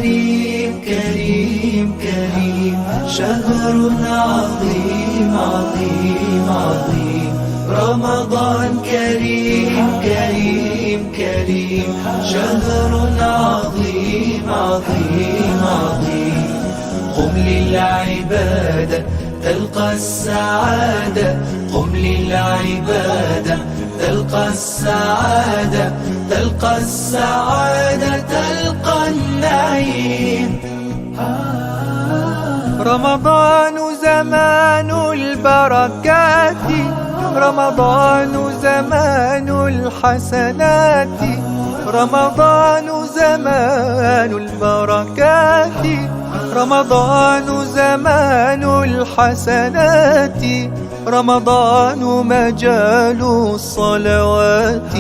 كريم كريم كريم، شهر عظيم عظيم عظيم. رمضان كريم كريم كريم، شهر عظيم عظيم عظيم. قم للعبادة تلقى السعادة، قم للعبادة تلقى السعادة، تلقى السعادة، تلقى النعيم. رمضان زمان البركات، رمضان زمان الحسنات، رمضان زمان البركات، رمضان زمان الحسنات، رمضان مجال الصلوات.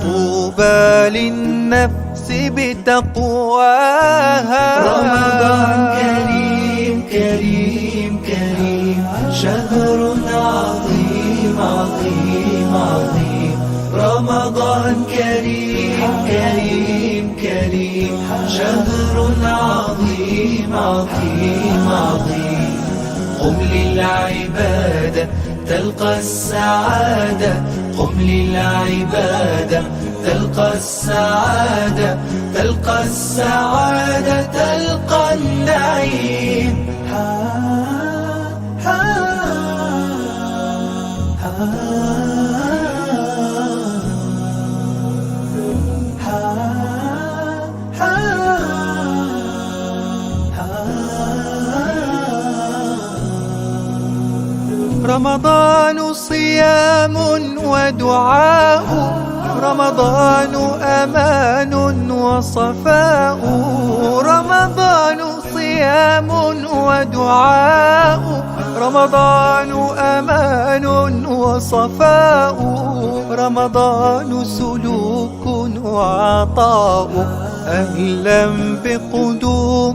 طوبى للنفس بتقواها. رمضان كريم كريم كريم، شهر عظيم عظيم عظيم. رمضان كريم كريم كريم، شهر عظيم عظيم عظيم. قم للعبادة تلقى السعادة، قم للعبادة تلقى السعادة، تلقى السعادة، تلقى النعيم. رمضان صيام ودعاء، رمضان أمان وصفاء، رمضان صيام ودعاء، رمضان أمان وصفاء، رمضان سلوك وعطاء. أهلا بقدوم